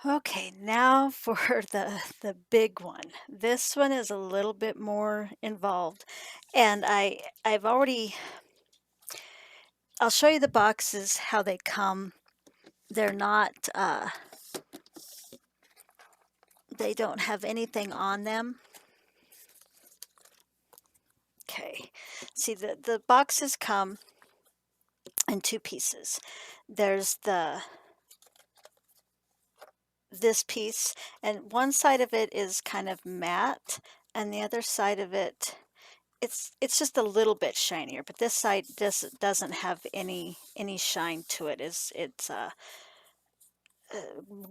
Okay, now for the big one. This one is a little bit more involved, and I've already I'll show you the boxes how they come. They're not they don't have anything on them. Okay. See, the boxes come in two pieces. There's this piece, and one side of it is kind of matte, and the other side of it, it's just a little bit shinier, but this side doesn't have any shine to it. It's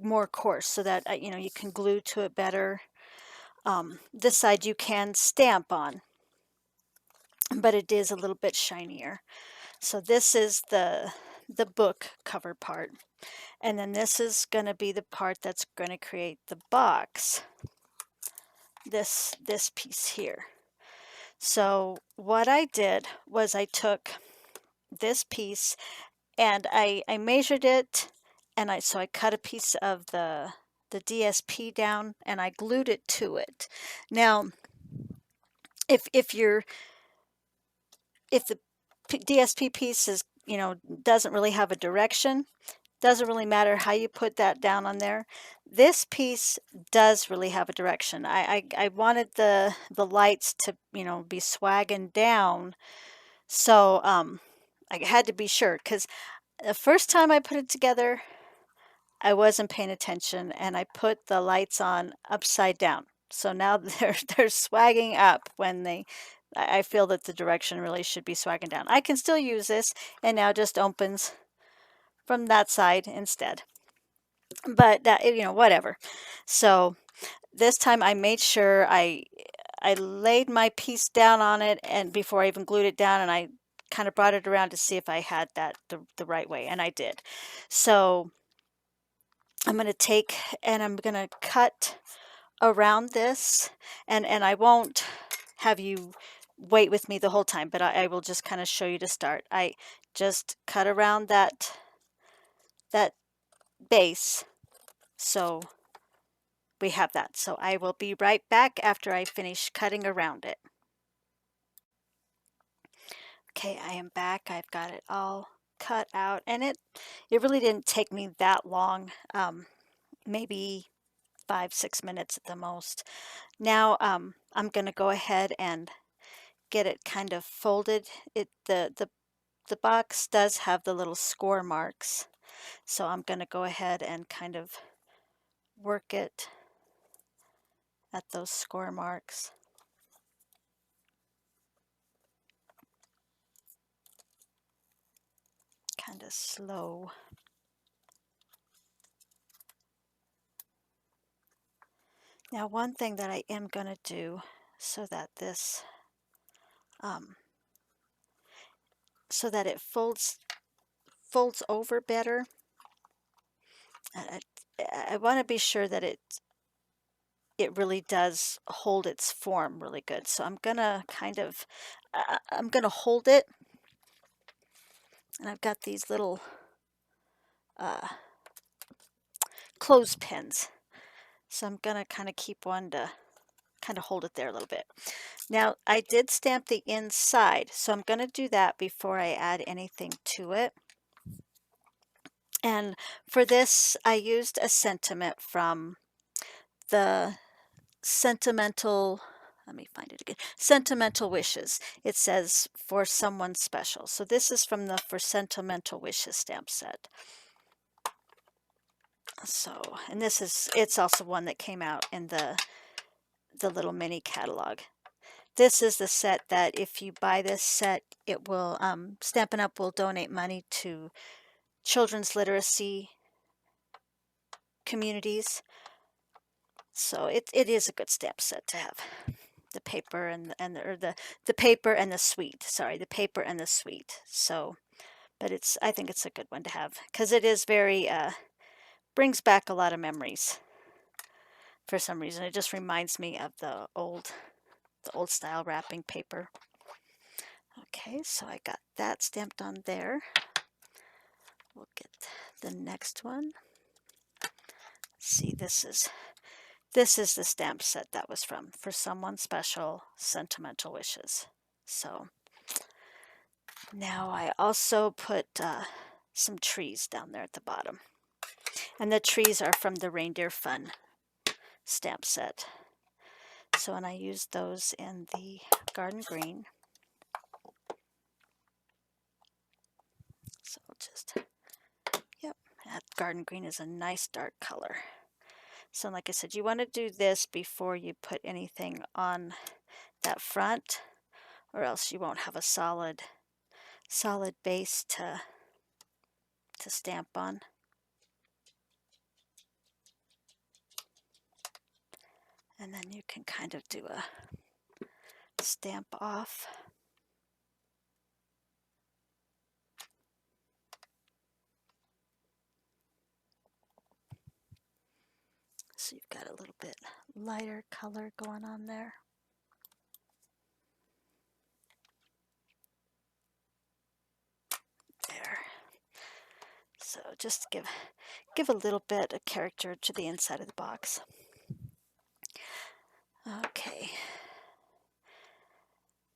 more coarse, so that you know, you can glue to it better. This side you can stamp on, but it is a little bit shinier. So this is the book cover part, and then this is going to be the part that's going to create the box. This piece here. So what I did was I took this piece and I measured it, and so I cut a piece of the DSP down and I glued it to it. Now, if you're if the DSP piece is, you know, doesn't really have a direction, doesn't really matter how you put that down on there. This piece does really have a direction. I wanted the lights to, you know, be swagging down, so I had to be sure, because the first time I put it together, I wasn't paying attention and I put the lights on upside down. So now they're swagging up when I feel that the direction really should be swagging down. I can still use this, and now just opens from that side instead. But that, you know, whatever. So this time I made sure I laid my piece down on it, and before I even glued it down, and I kind of brought it around to see if I had that the right way, and I did. So I'm going to take and I'm going to cut around this, and I won't have you wait with me the whole time, but I will just kind of show you to start. I just cut around that base, so we have that. So I will be right back after I finish cutting around it. Okay, I am back. I've got it all cut out, and it really didn't take me that long, maybe 5-6 minutes at the most. Now I'm going to go ahead and get it kind of folded. The box does have the little score marks, so I'm going to go ahead and kind of work it at those score marks. Kind of slow. Now, one thing that I am going to do so that this so that it folds over better, I, I want to be sure that it really does hold its form really good. So I'm gonna kind of I'm gonna hold it, and I've got these little clothespins. So I'm gonna kind of keep one to kind of hold it there a little bit. Now I did stamp the inside, so I'm gonna do that before I add anything to it. And for this, I used a sentiment from the Sentimental, let me find it again, Sentimental Wishes. It says for someone special. So this is from the For Sentimental Wishes stamp set. So, and it's also one that came out in the little mini catalog. This is the set that if you buy this set, it will, Stampin' Up! Will donate money to children's literacy communities. So it is a good stamp set to have. The paper the paper and the suite. Sorry, the paper and the suite. So, but I think it's a good one to have, because it is very brings back a lot of memories. For some reason, it just reminds me of the old style wrapping paper. Okay, so I got that stamped on there. We'll get the next one. See, this is the stamp set that was from For Someone Special, Sentimental Wishes. So now I also put some trees down there at the bottom. And the trees are from the Reindeer Fun stamp set. So, and I used those in the garden green. So just, yep, that garden green is a nice dark color. So like I said, you want to do this before you put anything on that front, or else you won't have a solid base to stamp on. And then you can kind of do a stamp off. So you've got a little bit lighter color going on there. There. So just give a little bit of character to the inside of the box. Okay.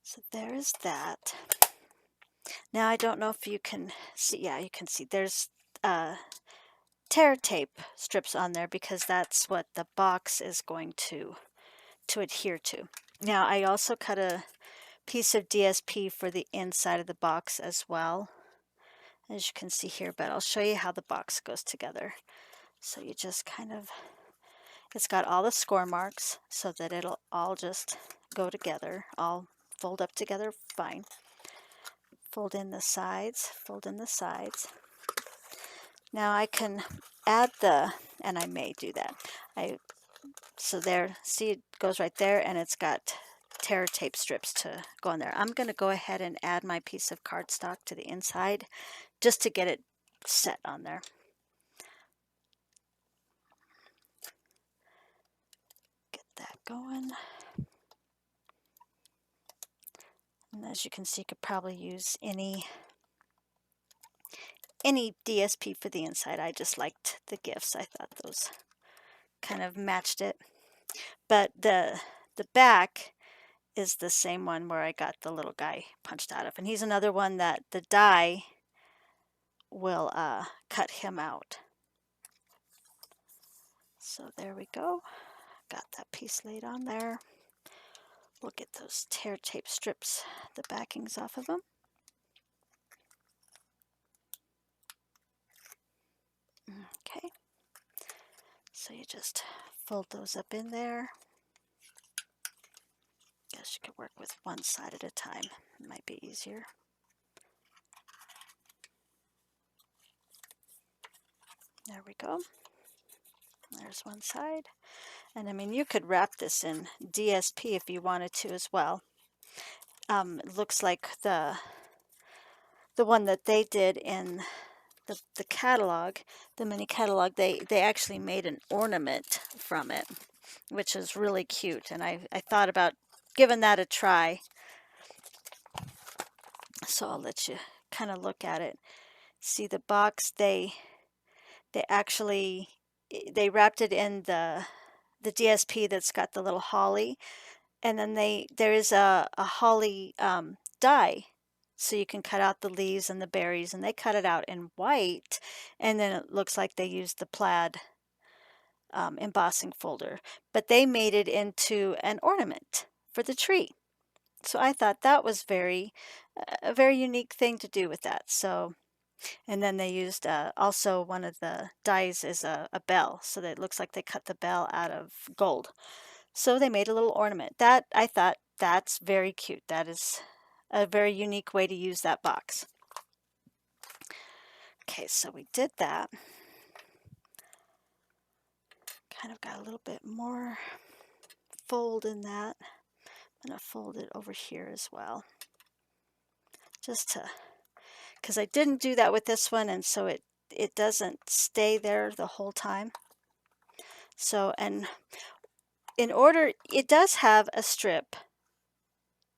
So there's that. Now I don't know if you can see, yeah, you can see there's tear tape strips on there because that's what the box is going to adhere to. Now I also cut a piece of DSP for the inside of the box as well, as you can see here, but I'll show you how the box goes together. So you just kind of, it's got all the score marks so that it'll all just go together, all fold up together fine. Fold in the sides, fold in the sides. Now I can add and I may do that. So there, see, it goes right there, and it's got tear tape strips to go on there. I'm going to go ahead and add my piece of cardstock to the inside just to get it set on there. Get that going. And as you can see, you could probably use any DSP for the inside. I just liked the gifts. I thought those kind of matched it. But the back is the same one where I got the little guy punched out of. And he's another one that the die will cut him out. So there we go. Got that piece laid on there. We'll get those tear tape strips, the backings off of them. Okay. So you just fold those up in there. Guess you could work with one side at a time. It might be easier. There we go. There's one side. And I mean, you could wrap this in DSP if you wanted to as well. It looks like the one that they did in the catalog, the mini catalog, they actually made an ornament from it, which is really cute. And I thought about giving that a try. So I'll let you kind of look at it. See the box, they actually, they wrapped it in the DSP that's got the little holly, and then there is a holly die, so you can cut out the leaves and the berries, and they cut it out in white, and then it looks like they used the plaid embossing folder, but they made it into an ornament for the tree. So I thought that was a very unique thing to do with that. So, and then they used also one of the dies is a bell, so that it looks like they cut the bell out of gold. So they made a little ornament. That, I thought, that's very cute. That is a very unique way to use that box. Okay, so we did that. Kind of got a little bit more fold in that. I'm going to fold it over here as well. Just to, because I didn't do that with this one, and so it doesn't stay there the whole time. So, and in order, it does have a strip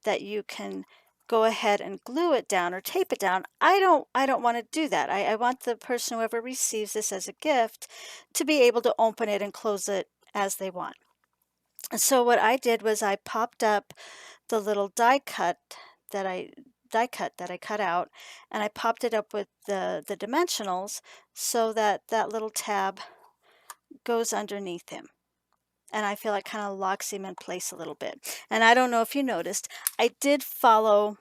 that you can go ahead and glue it down or tape it down. I don't want to do that. I want the person, whoever receives this as a gift, to be able to open it and close it as they want. And so what I did was I popped up the little that I die cut that I cut out, and I popped it up with the dimensionals so that that little tab goes underneath him. And I feel like kind of locks him in place a little bit. And I don't know if you noticed, I did follow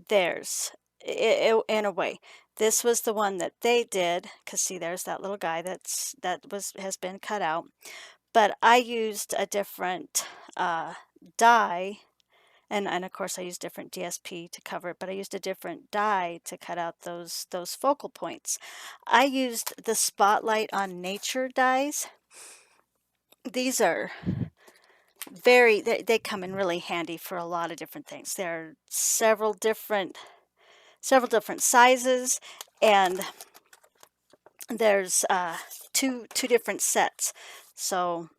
theirs in a way. This was the one that they did, because see, there's that little guy has been cut out. But I used a different die, and of course I used different DSP to cover it, but I used a different die to cut out those focal points. I used the Spotlight on Nature dies. These are they come in really handy for a lot of different things. There are several different sizes, and there's two different sets. So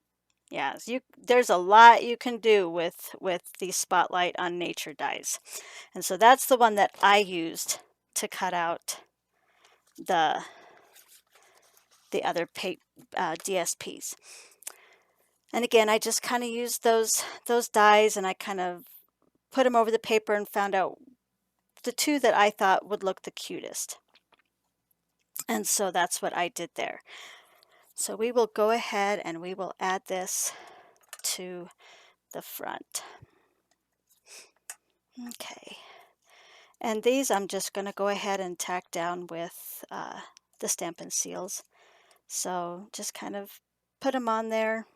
yeah, there's a lot you can do with the Spotlight on Nature dies. And so that's the one that I used to cut out the other DSPs. And again, I just kind of used those dies, and I kind of put them over the paper and found out the two that I thought would look the cutest. And so that's what I did there. So we will go ahead and we will add this to the front. Okay. And these I'm just going to go ahead and tack down with the Stampin' Seals. So just kind of put them on there.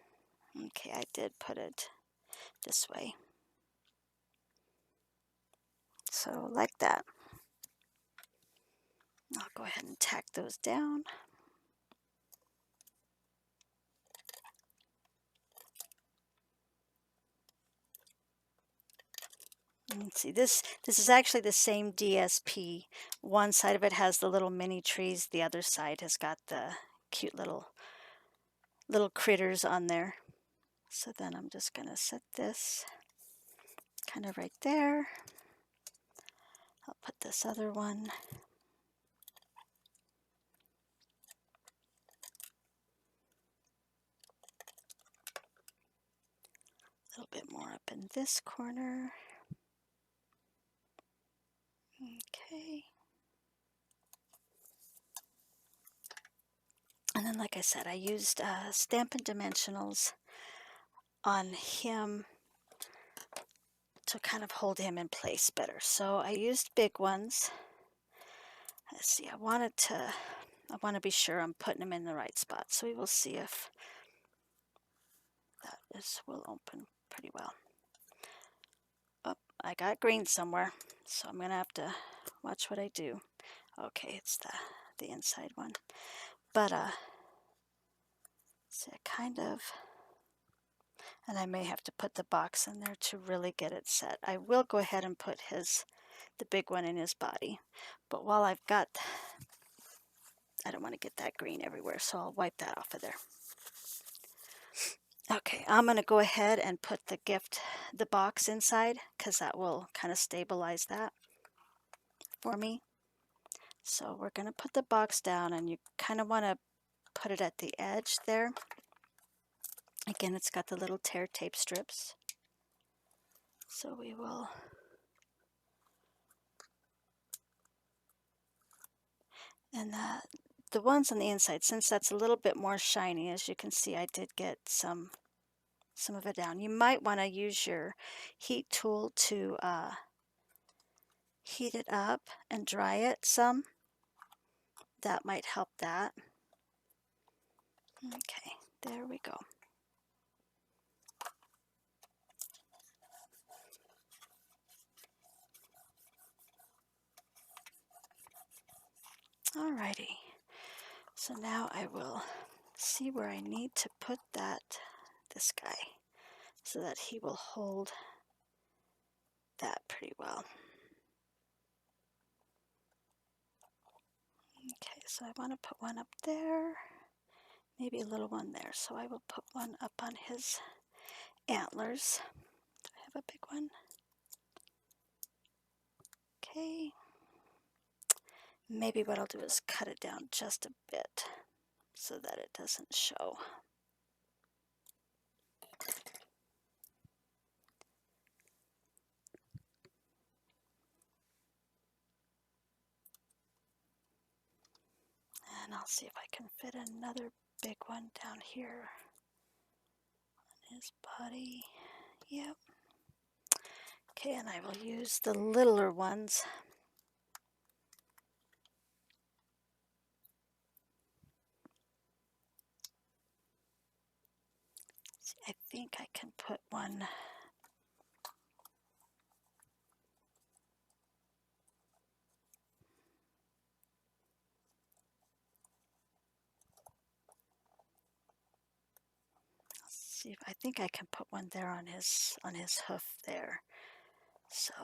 Okay, I did put it this way. So like that. I'll go ahead and tack those down. And see, this is actually the same DSP. One side of it has the little mini trees. The other side has got the cute little critters on there. So then I'm just going to set this kind of right there. I'll put this other one a little bit more up in this corner. Okay. And then, like I said, I used Stampin' Dimensionals on him to kind of hold him in place better. So I used big ones. Let's see, I want to be sure I'm putting him in the right spot. So we will see if will open pretty well. Oh, I got green somewhere, so I'm going to have to watch what I do. Okay, it's the inside one. But, see, I kind of, and I may have to put the box in there to really get it set. I will go ahead and put the big one in his body. But while I've got, I don't want to get that green everywhere, so I'll wipe that off of there. Okay, I'm going to go ahead and put the box inside, because that will kind of stabilize that for me. So we're going to put the box down, and you kind of want to put it at the edge there. Again, it's got the little tear tape strips. So we will, and the ones on the inside, since that's a little bit more shiny, as you can see, I did get some of it down. You might want to use your heat tool to heat it up and dry it some. That might help that. Okay, there we go. Alrighty, so now I will see where I need to put this guy, so that he will hold that pretty well. Okay, so I want to put one up there, maybe a little one there, so I will put one up on his antlers. Do I have a big one? Okay. Maybe what I'll do is cut it down just a bit so that it doesn't show. And I'll see if I can fit another big one down here on his body. Yep. Okay, and I will use the littler ones. See, I think I can put one. See if I think I can put one there on his hoof there. So,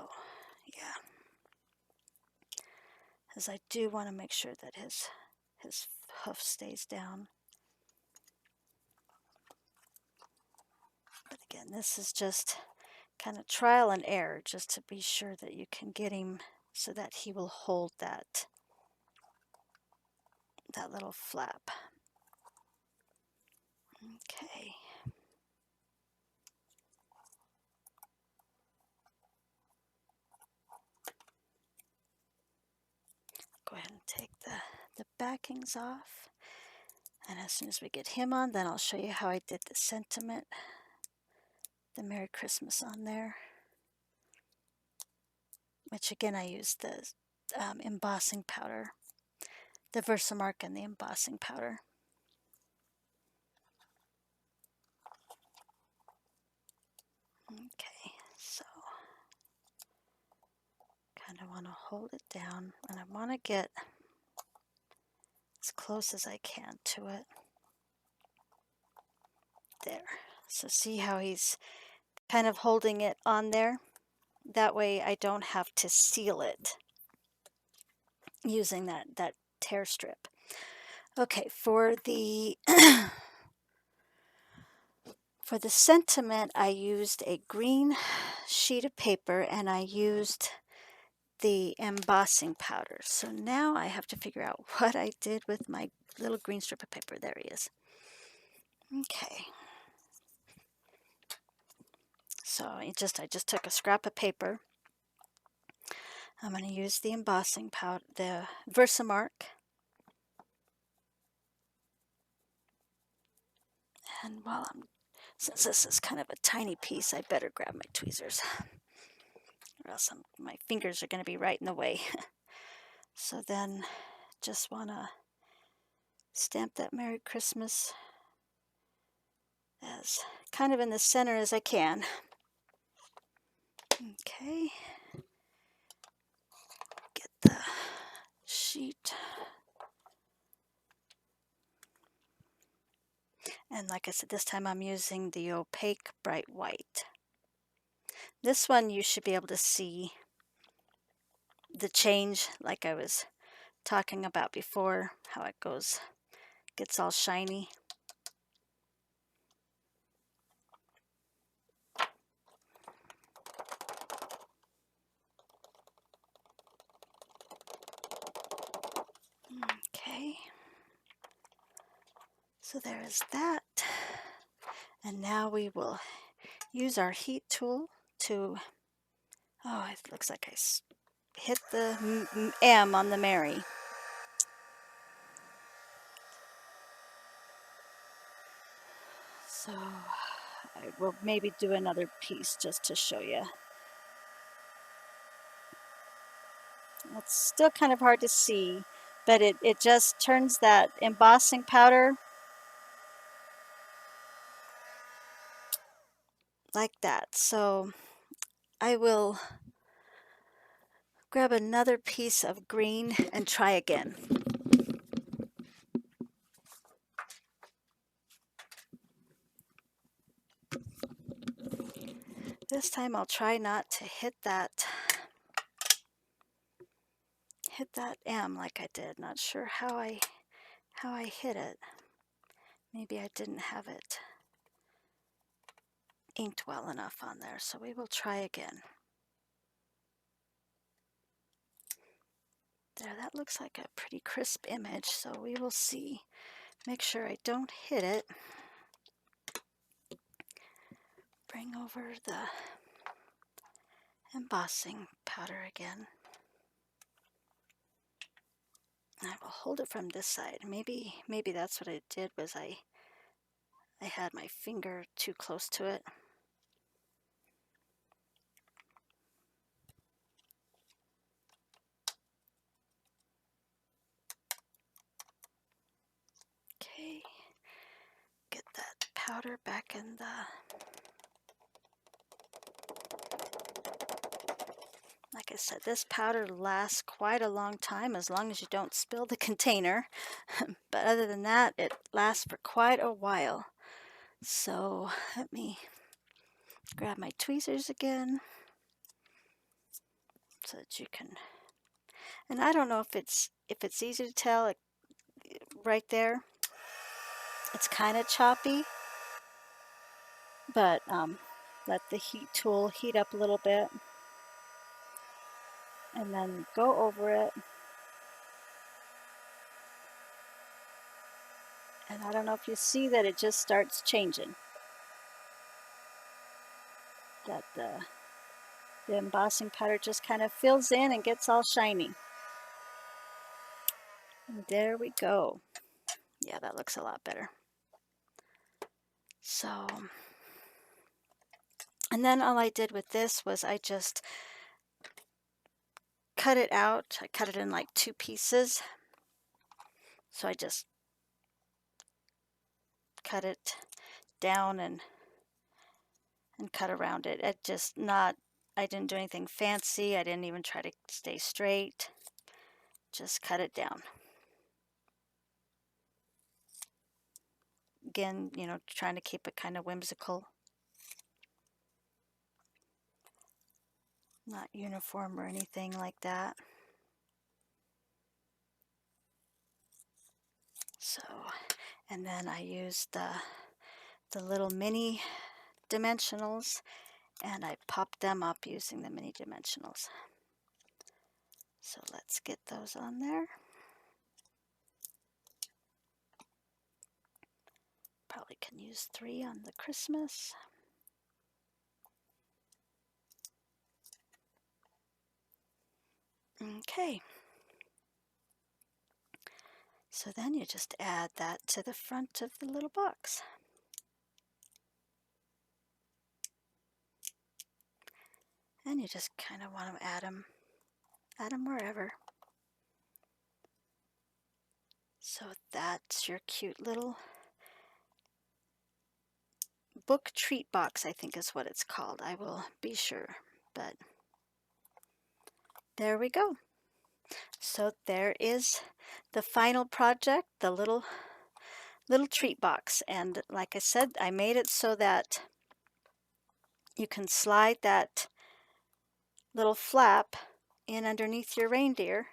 yeah. Because I do want to make sure that his hoof stays down. But again, this is just kind of trial and error just to be sure that you can get him so that he will hold that little flap. Okay. Go ahead and take the backings off. And as soon as we get him on, then I'll show you how I did the sentiment, the Merry Christmas on there. Which again, I used the embossing powder, the Versamark and the embossing powder. Okay, so kind of want to hold it down, and I want to get as close as I can to it. There. So see how he's kind of holding it on there? That way I don't have to seal it using that tear strip. Okay, for the for the sentiment, I used a green sheet of paper and I used the embossing powder. So now I have to figure out what I did with my little green strip of paper. There he is. Okay. So I just took a scrap of paper. I'm going to use the embossing powder, the Versamark. And since this is kind of a tiny piece, I better grab my tweezers, or else my fingers are going to be right in the way. So then, just want to stamp that Merry Christmas as kind of in the center as I can. Okay. Get the sheet. And like I said, this time I'm using the opaque bright white. This one you should be able to see the change like I was talking about before, how it gets all shiny. Okay, so there is that. And now we will use our heat tool to, oh, it looks like I hit the M on the Mary. So I will maybe do another piece just to show you. It's still kind of hard to see, but it just turns that embossing powder like that. So I will grab another piece of green and try again. This time I'll try not to hit that M like I did. Not sure how I hit it. Maybe I didn't have it inked well enough on there, so we will try again. There, that looks like a pretty crisp image, so we will see. Make sure I don't hit it. Bring over the embossing powder again. I will hold it from this side. Maybe that's what I did, was I had my finger too close to it. Okay, get that powder back in the... Like I said, this powder lasts quite a long time, as long as you don't spill the container. But other than that, it lasts for quite a while. So let me grab my tweezers again so that you can... And I don't know if it's easy to tell, like, right there. It's kind of choppy, but let the heat tool heat up a little bit, and then go over it. And I don't know if you see that it just starts changing. That the embossing powder just kind of fills in and gets all shiny. And there we go. Yeah, that looks a lot better. So, and then all I did with this was I just cut it out. I cut it in like 2 pieces. So I just cut it down and cut around it. I didn't do anything fancy. I didn't even try to stay straight. Just cut it down. Again, you know, trying to keep it kind of whimsical. Not uniform or anything like that. So, and then I used the little mini dimensionals, and I popped them up using the mini dimensionals. So let's get those on there. Probably can use 3 on the Christmas. Okay. So then you just add that to the front of the little box. And you just kind of want to add them wherever. So that's your cute little book treat box, I think is what it's called. I will be sure, but there we go. So there is the final project, the little treat box. And like I said, I made it so that you can slide that little flap in underneath your reindeer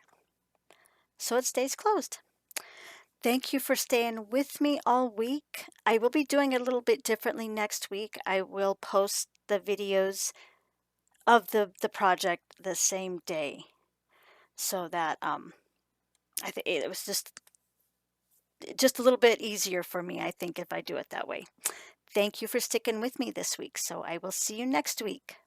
so it stays closed. Thank you for staying with me all week. I will be doing it a little bit differently next week. I will post the videos of the project the same day, so that I think it was just a little bit easier for me, I think, if I do it that way. Thank you for sticking with me this week, so I will see you next week.